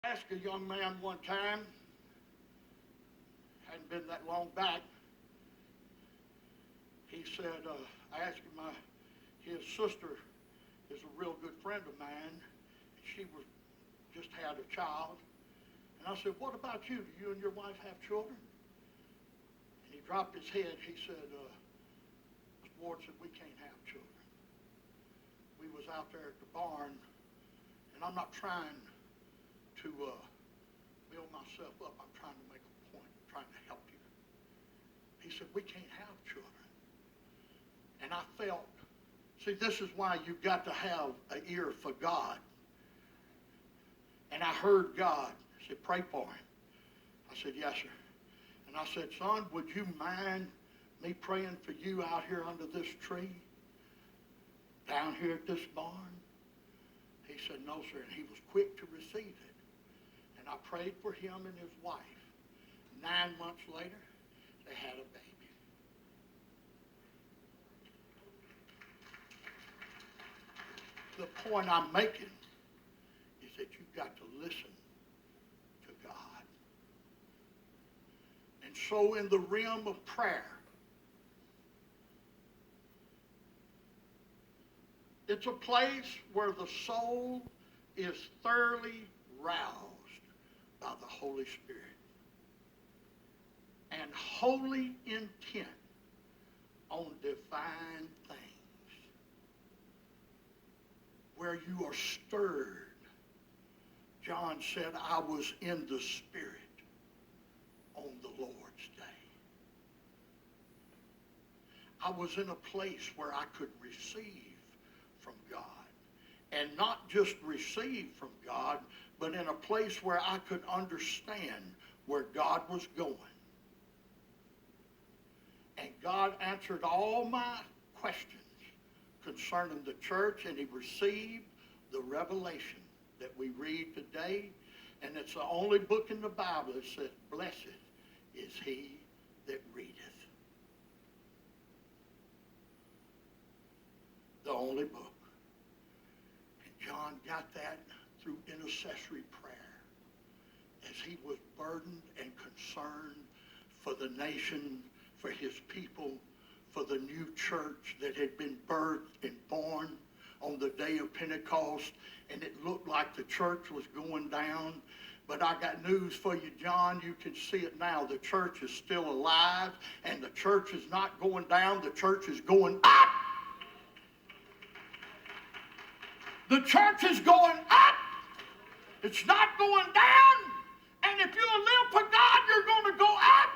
I asked a young man one time, hadn't been that long back, he said, I asked him, his sister is a real good friend of mine. She just had a child. And I said, what about you? Do you and your wife have children? And he dropped his head. He said, Mr. Ward said, we can't have children. We was out there at the barn, and I'm not trying to build myself up. I'm trying to make a point. I'm trying to help you. He said, we can't have children. And I felt, see, this is why you've got to have an ear for God. And I heard God. He said, pray for him. I said, yes, sir. And I said, son, would you mind me praying for you out here under this tree? Down here at this barn? He said, no, sir. And he was quick to receive it. And I prayed for him and his wife. 9 months later, they had a baby. The point I'm making is that you've got to listen to God. And so in the realm of prayer, it's a place where the soul is thoroughly roused by the Holy Spirit and wholly intent on divine things, where you are stirred. John said, I was in the Spirit on the Lord's day. I was in a place where I could receive from God. And not just receive from God, but in a place where I could understand where God was going. And God answered all my questions concerning the church, and he received the revelation that we read today. And it's the only book in the Bible that says, blessed is he that readeth. The only book. And John got that through intercessory prayer as he was burdened and concerned for the nation, for his people, for the new church that had been birthed and born on the day of Pentecost, and it looked like the church was going down. But I got news for you, John. You can see it now. The church is still alive, and the church is not going down. The church is going up. The church is going up. It's not going down. And if you live for God, you're going to go up.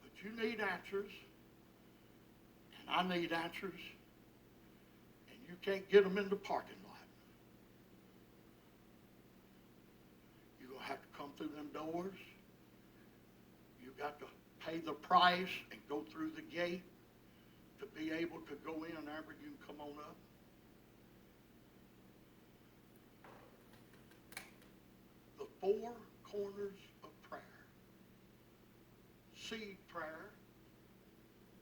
But you need answers, and I need answers, and you can't get them in the parking lot. You're going to have to come through them doors. You've got to pay the price and go through the gate to be able to go in whenever you can come on up. The 4 corners of prayer. Seed prayer,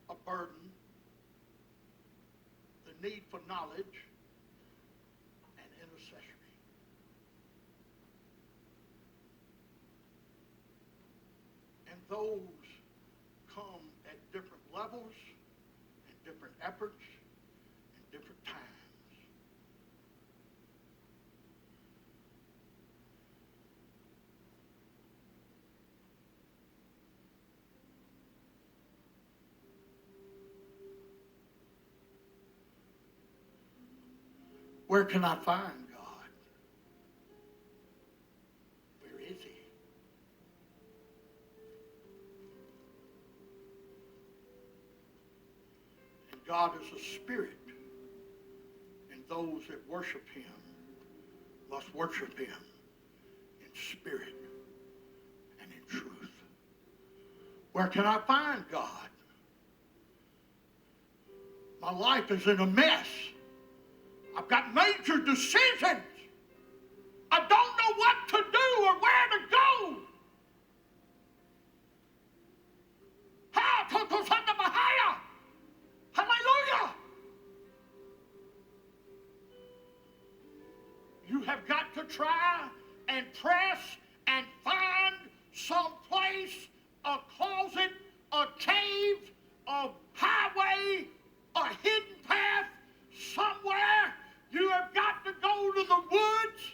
a burden, the need for knowledge, and intercessory. And those come at different levels, and different efforts, and different times. Where can I find God? Where is he? And God is a spirit, and those that worship him must worship him in spirit and in truth. Where can I find God? My life is in a mess. I've got major decisions. I don't know what to do or where to go. Hallelujah. You have got to try and press and find some place, a closet, a cave, a highway, a hidden path, somewhere. You have got to go to the woods.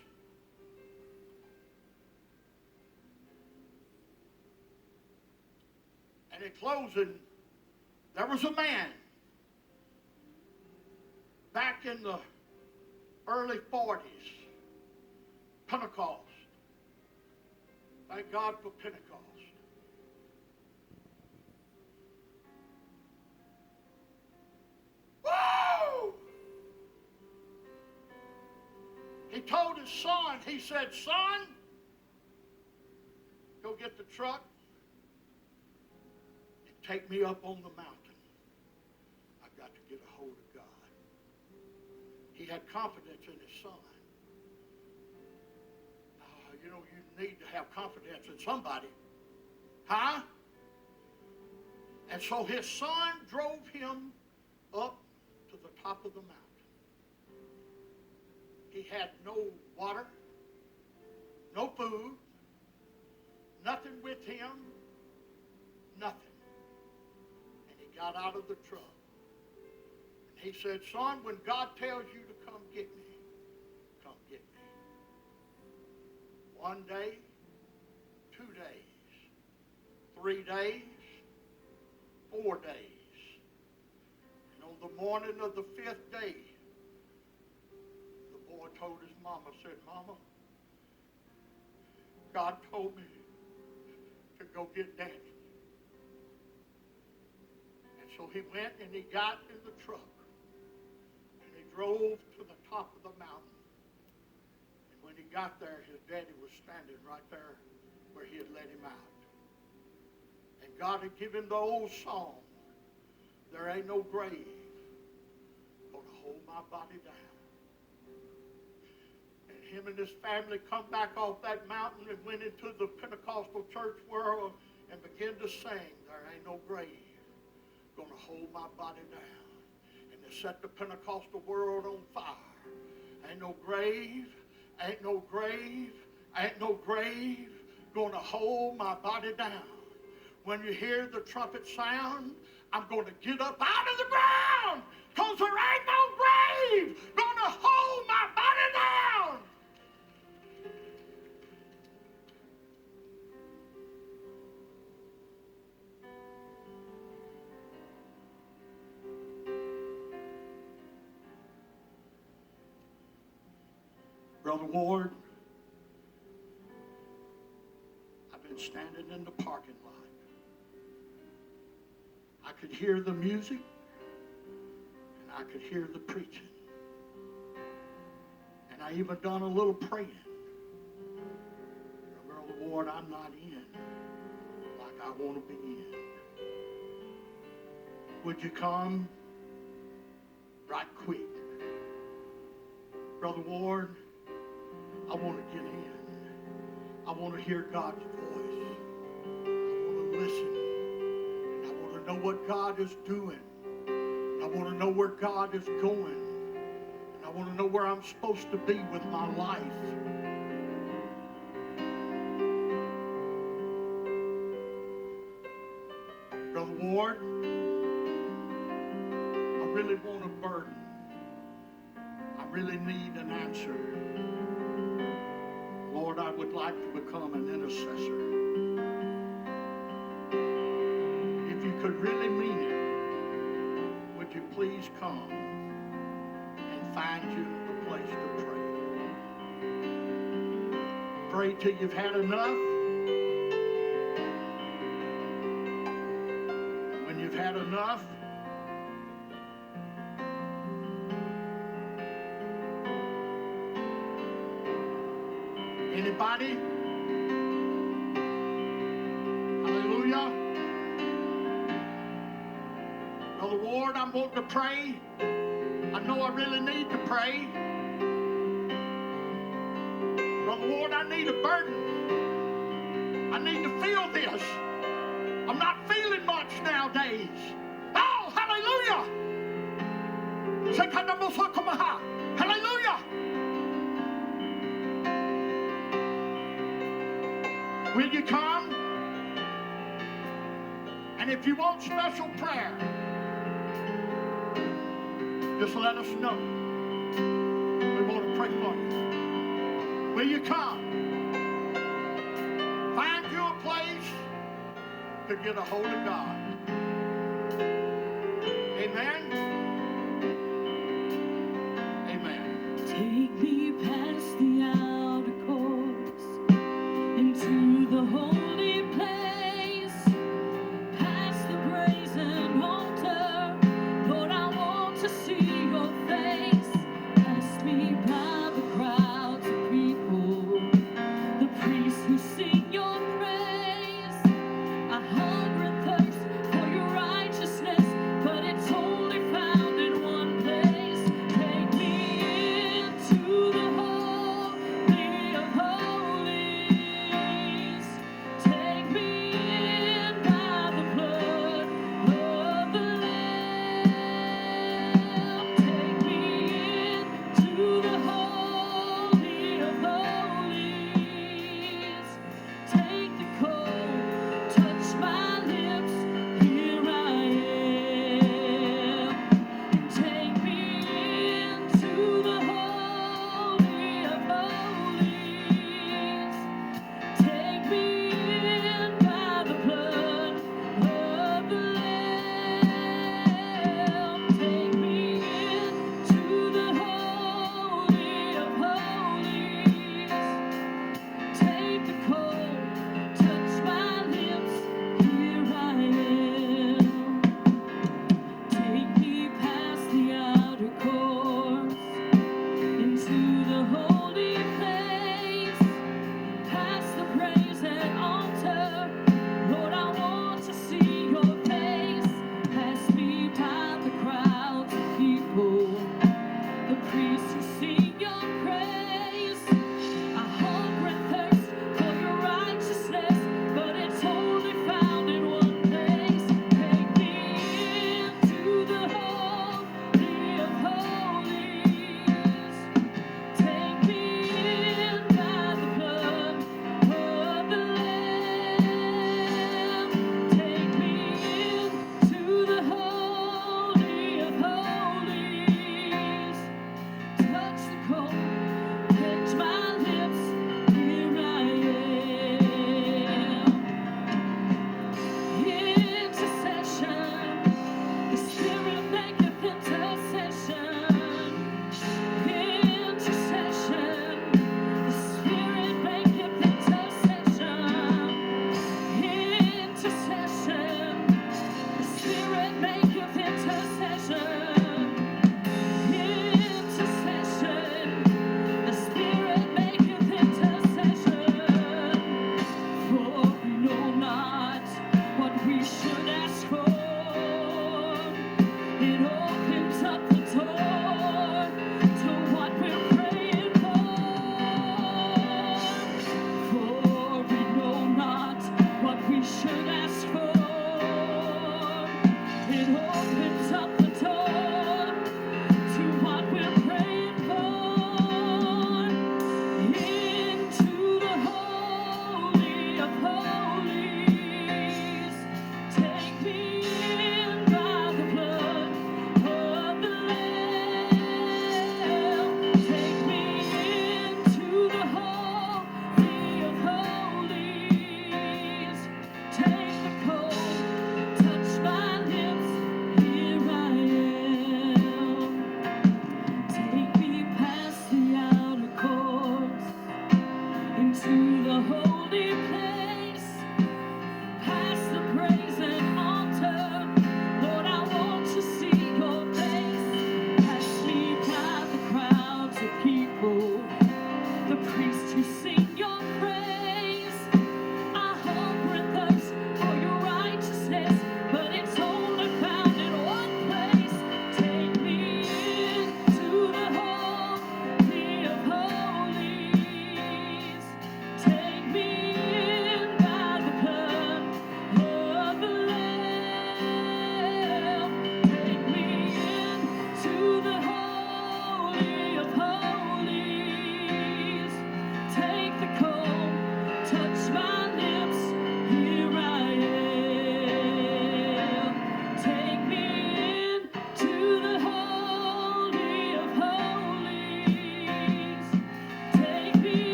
And in closing, there was a man back in the early 40s, Pentecost. Thank God for Pentecost. Woo! He told his son, he said, son, go get the truck and take me up on the mountain. I've got to get a hold of God. He had confidence in his son. You know, you need to have confidence in somebody. Huh? And so his son drove him up to the top of the mountain. He had no water, no food, nothing with him, nothing. And he got out of the truck. And he said, son, when God tells you to come get me, come get me. 1 day, 2 days, 3 days, 4 days. And on the morning of the 5th day, the boy told his mama, said, Mama, God told me to go get Daddy. And so he went and he got in the truck and he drove to the top of the mountain. When he got there, his daddy was standing right there where he had let him out. And God had given the old song, there ain't no grave gonna hold my body down. And him and his family come back off that mountain and went into the Pentecostal church world and began to sing, there ain't no grave gonna hold my body down. And they set the Pentecostal world on fire. Ain't no grave, ain't no grave, ain't no grave gonna hold my body down. When you hear the trumpet sound, I'm going to get up out of the ground because there ain't no grave gonna hold my body down. Brother Ward, I've been standing in the parking lot. I could hear the music and I could hear the preaching. And I even done a little praying. Brother Ward, I'm not in like I want to be in. Would you come right quick? Brother Ward, I want to get in. I want to hear God's voice. I want to listen. And I want to know what God is doing. And I want to know where God is going. And I want to know where I'm supposed to be with my life. Brother Ward, I really want a burden. I really need an answer. Lord, I would like to become an intercessor. If you could really mean it, would you please come and find you a place to pray? Pray till you've had enough. When you've had enough, anybody? Hallelujah. Brother Ward, I'm wanting to pray. I know I really need to pray. Brother Ward, I need a burden. I need to feel this. I'm not feeling much nowadays. Oh, hallelujah. Hallelujah. Will you come? And if you want special prayer, just let us know. We want to pray for you. Will you come? Find you a place to get a hold of God. Amen? Amen. Take me past the outer courts into the holy place, past the brazen altar. Lord, I want to see your face. Pass me by the crowds of people, the priests who sing your praise. I hunger and thirst for your righteousness, but it's only found in one place. Take me into the holy of holies. Take me in by the blood of the Lamb. Take me into the holy of holies. Take the cold, touch my lips, here I am. And take me into the holy of holies. Take me in by the blood of the Lamb. Take me into the holy of holies. Take the cold, touch my lips, here I am. Take me past the outer courts into the holy place, past the brazen altar. Lord, I want to see your face. Pass me by the crowds of people, the priests who sing your praise. I hunger and thirst for your righteousness, but it's only found in one place. Take me into the holy of holies. Take me in by the blood of the Lamb. Take me into the holy of holies. Touch the cold, catch my lips, here I am. Intercession, the Spirit maketh intercession. Intercession, the Spirit maketh intercession. Intercession, the Spirit maketh intercession. Intercession, the Spirit maketh intercession. For we know not what we should ask for. It opens up the door to what we're praying for. For we know not what we should ask for. It opens up the door to what we're praying for. Into the holy of holies. Take me in by the blood of the Lamb. Take me into the holy of holies. Take the cold, touch my lips, here I am. Take me past the outer courts into the holy place, past the brazen altar. Lord, I want to see your face. Pass me by the crowds of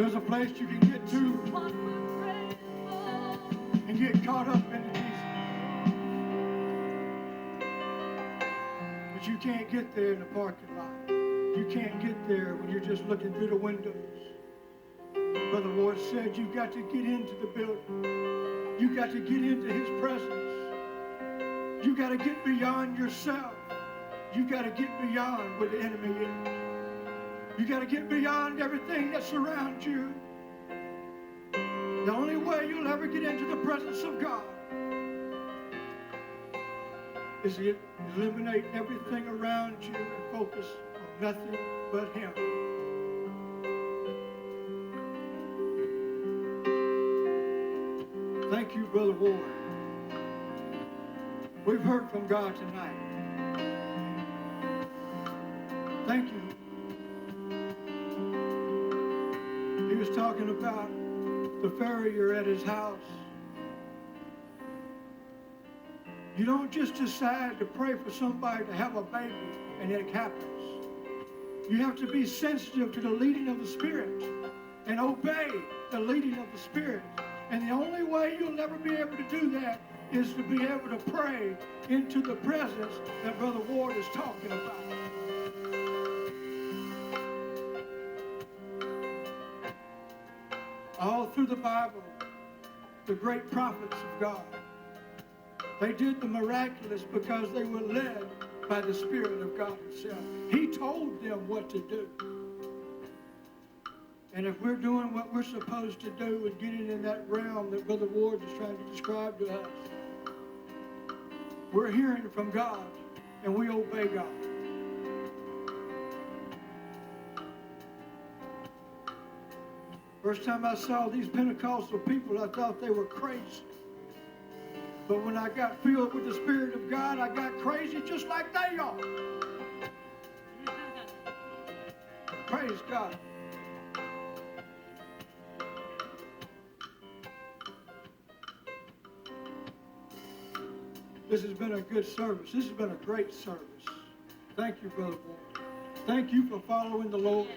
There's a place you can get to what we're praying for. and get caught up into Jesus. But you can't get there in the parking lot. You can't get there when you're just looking through the windows. Brother Ward said you've got to get into the building. You've got to get into his presence. You've got to get beyond yourself. You've got to get beyond where the enemy is. You've got to get beyond everything that surrounds you. The only way you'll ever get into the presence of God is to eliminate everything around you and focus on nothing but him. Thank you, Brother Ward. We've heard from God tonight. Thank you. He was talking about the farrier at his house. You don't just decide to pray for somebody to have a baby and it happens. You have to be sensitive to the leading of the Spirit and obey the leading of the Spirit. And the only way you'll ever be able to do that is to be able to pray into the presence that Brother Ward is talking about. All through the Bible, the great prophets of God, they did the miraculous because they were led by the Spirit of God himself. He told them what to do. And if we're doing what we're supposed to do and getting in that realm that Brother Ward is trying to describe to us, we're hearing from God and we obey God. First time I saw these Pentecostal people, I thought they were crazy. But when I got filled with the Spirit of God, I got crazy just like they are. Praise God. This has been a good service. This has been a great service. Thank you, Brother Ward. Thank you for following the Lord.